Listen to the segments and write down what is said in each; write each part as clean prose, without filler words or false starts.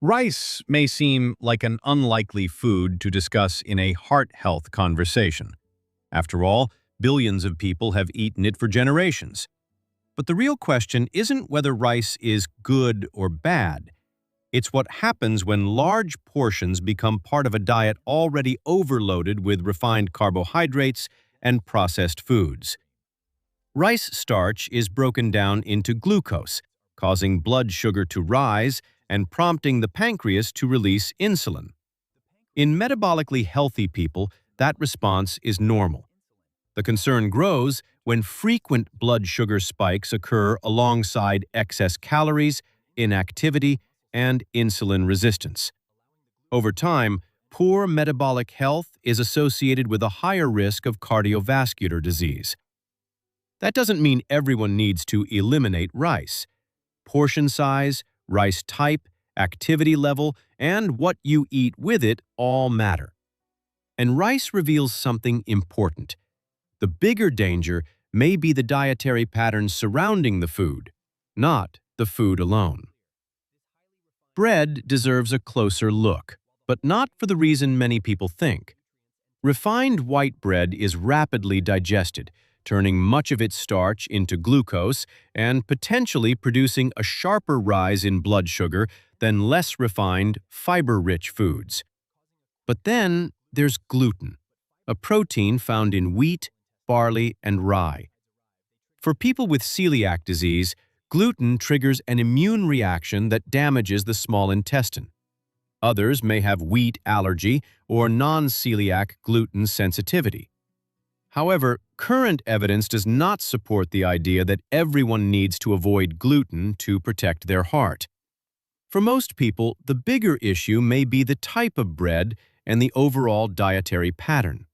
Rice may seem like an unlikely food to discuss in a heart health conversation. After all, billions of people have eaten it for generations. But the real question isn't whether rice is good or bad. It's what happens when large portions become part of a diet already overloaded with refined carbohydrates and processed foods. Rice starch is broken down into glucose, causing blood sugar to rise and prompting the pancreas to release insulin. In metabolically healthy people, that response is normal. The concern grows when frequent blood sugar spikes occur alongside excess calories, inactivity, and insulin resistance. Over time, poor metabolic health is associated with a higher risk of cardiovascular disease. That doesn't mean everyone needs to eliminate rice. Portion size, rice type, activity level, and what you eat with it all matter. And rice reveals something important. The bigger danger may be the dietary patterns surrounding the food, not the food alone. Bread deserves a closer look, but not for the reason many people think. Refined white bread is rapidly digested, turning much of its starch into glucose and potentially producing a sharper rise in blood sugar than less refined, fiber-rich foods. But then there's gluten, a protein found in wheat, barley, and rye. For people with celiac disease, gluten triggers an immune reaction that damages the small intestine. Others may have wheat allergy or non-celiac gluten sensitivity. However, current evidence does not support the idea that everyone needs to avoid gluten to protect their heart. For most people, the bigger issue may be the type of bread and the overall dietary pattern.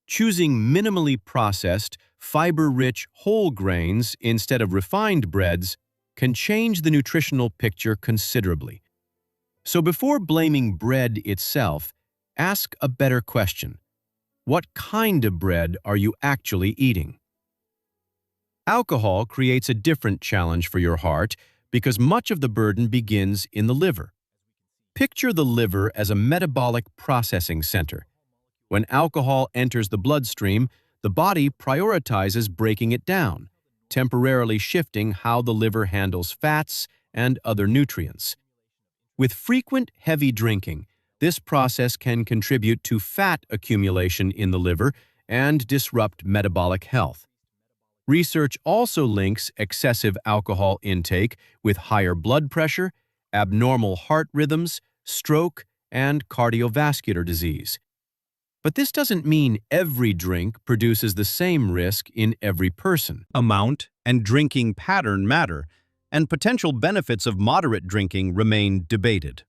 Choosing minimally processed, fiber-rich whole grains instead of refined breads can change the nutritional picture considerably. So before blaming bread itself, ask a better question. What kind of bread are you actually eating? Alcohol creates a different challenge for your heart because much of the burden begins in the liver. Picture the liver as a metabolic processing center. When alcohol enters the bloodstream, the body prioritizes breaking it down, temporarily shifting how the liver handles fats and other nutrients. With frequent heavy drinking, this process can contribute to fat accumulation in the liver and disrupt metabolic health. Research also links excessive alcohol intake with higher blood pressure, abnormal heart rhythms, stroke, and cardiovascular disease. But this doesn't mean every drink produces the same risk in every person. Amount and drinking pattern matter, and potential benefits of moderate drinking remain debated.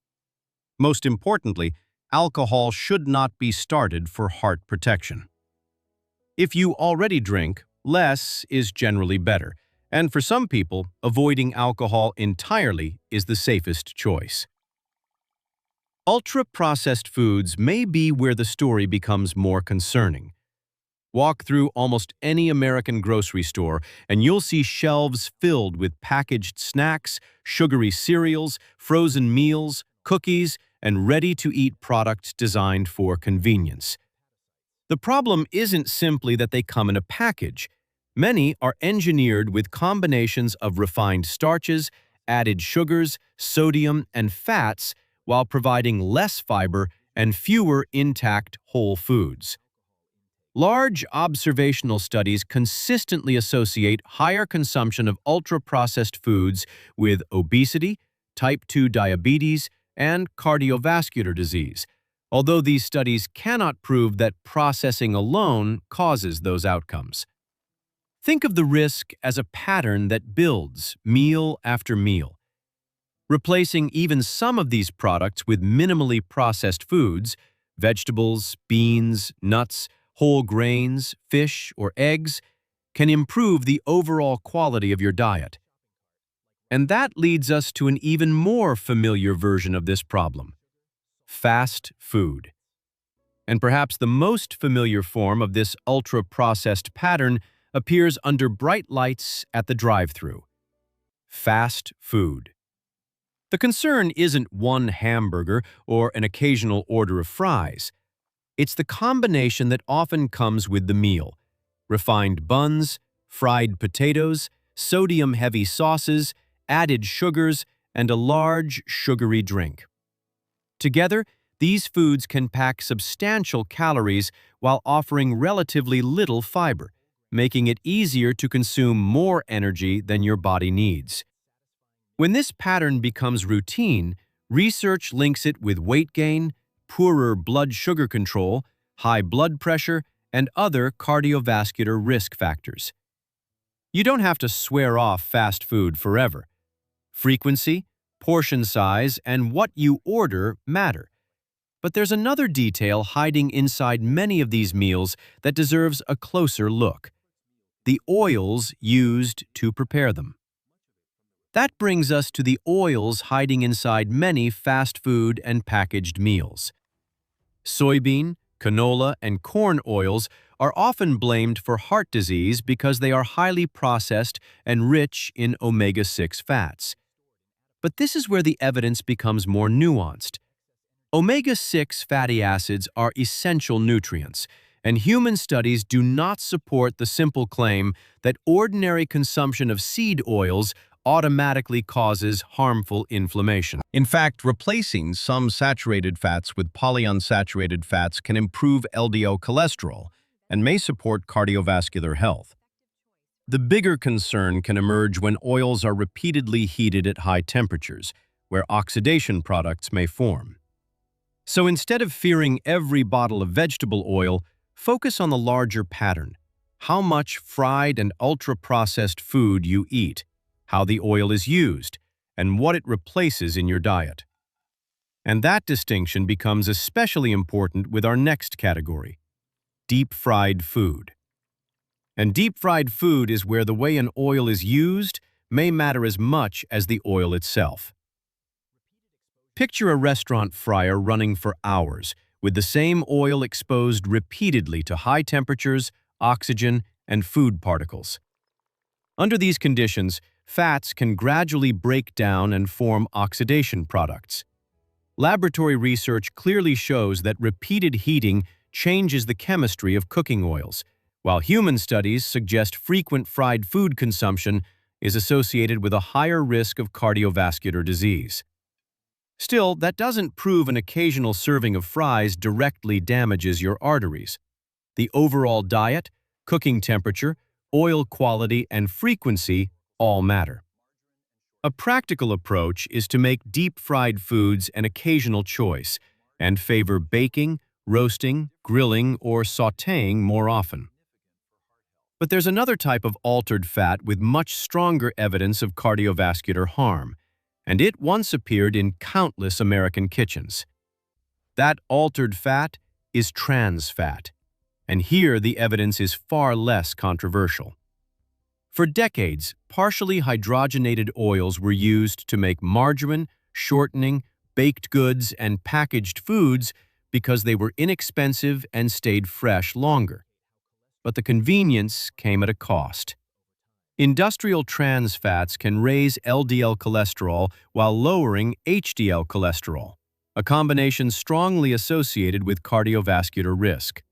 Most importantly, alcohol should not be started for heart protection. If you already drink, less is generally better, and for some people, avoiding alcohol entirely is the safest choice. Ultra-processed foods may be where the story becomes more concerning. Walk through almost any American grocery store and you'll see shelves filled with packaged snacks, sugary cereals, frozen meals, cookies, and ready-to-eat products designed for convenience. The problem isn't simply that they come in a package. Many are engineered with combinations of refined starches, added sugars, sodium, and fats while providing less fiber and fewer intact whole foods. Large observational studies consistently associate higher consumption of ultra-processed foods with obesity, type 2 diabetes, and cardiovascular disease, although these studies cannot prove that processing alone causes those outcomes. Think of the risk as a pattern that builds meal after meal. Replacing even some of these products with minimally processed foods, vegetables, beans, nuts, whole grains, fish, or eggs, can improve the overall quality of your diet. And that leads us to an even more familiar version of this problem: fast food. And perhaps the most familiar form of this ultra-processed pattern appears under bright lights at the drive-thru: fast food. The concern isn't one hamburger or an occasional order of fries. It's the combination that often comes with the meal: refined buns, fried potatoes, sodium-heavy sauces, added sugars, and a large, sugary drink. Together, these foods can pack substantial calories while offering relatively little fiber, making it easier to consume more energy than your body needs. When this pattern becomes routine, research links it with weight gain, poorer blood sugar control, high blood pressure, and other cardiovascular risk factors. You don't have to swear off fast food forever. Frequency, portion size, and what you order matter. But there's another detail hiding inside many of these meals that deserves a closer look: the oils used to prepare them. That brings us to the oils hiding inside many fast food and packaged meals. Soybean, canola, and corn oils are often blamed for heart disease because they are highly processed and rich in omega-6 fats. But this is where the evidence becomes more nuanced. Omega-6 fatty acids are essential nutrients, and human studies do not support the simple claim that ordinary consumption of seed oils automatically causes harmful inflammation. In fact, replacing some saturated fats with polyunsaturated fats can improve LDL cholesterol and may support cardiovascular health. The bigger concern can emerge when oils are repeatedly heated at high temperatures, where oxidation products may form. So instead of fearing every bottle of vegetable oil, focus on the larger pattern: how much fried and ultra-processed food you eat, how the oil is used, and what it replaces in your diet. And that distinction becomes especially important with our next category: deep-fried food. And deep-fried food is where the way an oil is used may matter as much as the oil itself. Picture a restaurant fryer running for hours, with the same oil exposed repeatedly to high temperatures, oxygen, and food particles. Under these conditions, fats can gradually break down and form oxidation products. Laboratory research clearly shows that repeated heating changes the chemistry of cooking oils, while human studies suggest frequent fried food consumption is associated with a higher risk of cardiovascular disease. Still, that doesn't prove an occasional serving of fries directly damages your arteries. The overall diet, cooking temperature, oil quality, and frequency all matter. A practical approach is to make deep-fried foods an occasional choice and favor baking, roasting, grilling, or sautéing more often. But there's another type of altered fat with much stronger evidence of cardiovascular harm, and it once appeared in countless American kitchens. That altered fat is trans fat, and here the evidence is far less controversial. For decades, partially hydrogenated oils were used to make margarine, shortening, baked goods, and packaged foods because they were inexpensive and stayed fresh longer. But the convenience came at a cost. Industrial trans fats can raise LDL cholesterol while lowering HDL cholesterol, a combination strongly associated with cardiovascular risk.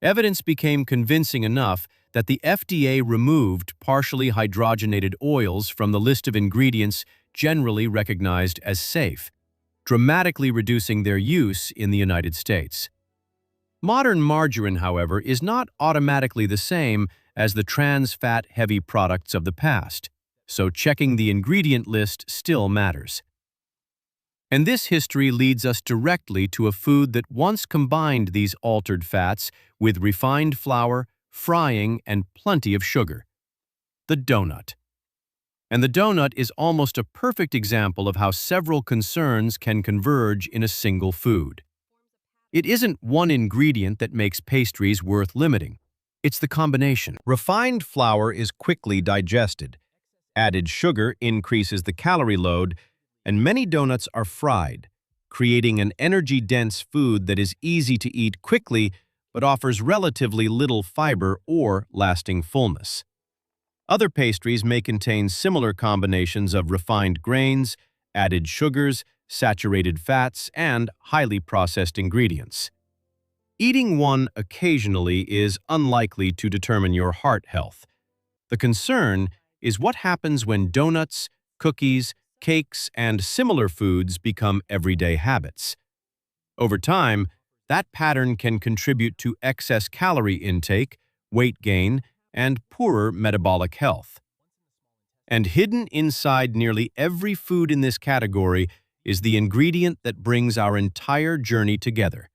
Evidence became convincing enough that the FDA removed partially hydrogenated oils from the list of ingredients generally recognized as safe, dramatically reducing their use in the United States. Modern margarine, however, is not automatically the same as the trans fat-heavy products of the past, so checking the ingredient list still matters. And this history leads us directly to a food that once combined these altered fats with refined flour, frying, and plenty of sugar: the donut. And the donut is almost a perfect example of how several concerns can converge in a single food. It isn't one ingredient that makes pastries worth limiting. It's the combination. Refined flour is quickly digested. Added sugar increases the calorie load, and many donuts are fried, creating an energy-dense food that is easy to eat quickly but offers relatively little fiber or lasting fullness. Other pastries may contain similar combinations of refined grains, added sugars, saturated fats, and highly processed ingredients. Eating one occasionally is unlikely to determine your heart health. The concern is what happens when donuts, cookies, cakes, and similar foods become everyday habits. Over time, that pattern can contribute to excess calorie intake, weight gain, and poorer metabolic health. And hidden inside nearly every food in this category is the ingredient that brings our entire journey together: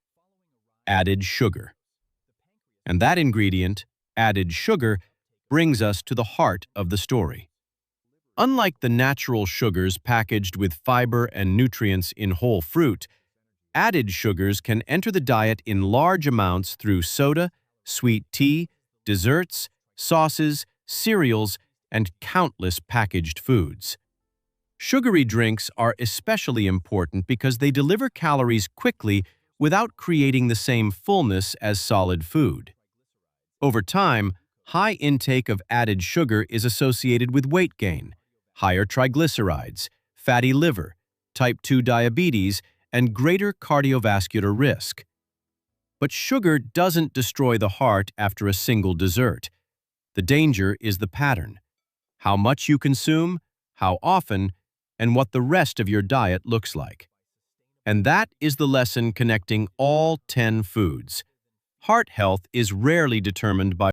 added sugar. And that ingredient, added sugar, brings us to the heart of the story. Unlike the natural sugars packaged with fiber and nutrients in whole fruit, added sugars can enter the diet in large amounts through soda, sweet tea, desserts, sauces, cereals, and countless packaged foods. Sugary drinks are especially important because they deliver calories quickly without creating the same fullness as solid food. Over time, high intake of added sugar is associated with weight gain, higher triglycerides, fatty liver, type 2 diabetes, and greater cardiovascular risk. But sugar doesn't destroy the heart after a single dessert. The danger is the pattern: how much you consume, how often, and what the rest of your diet looks like. And that is the lesson connecting all 10 foods. Heart health is rarely determined by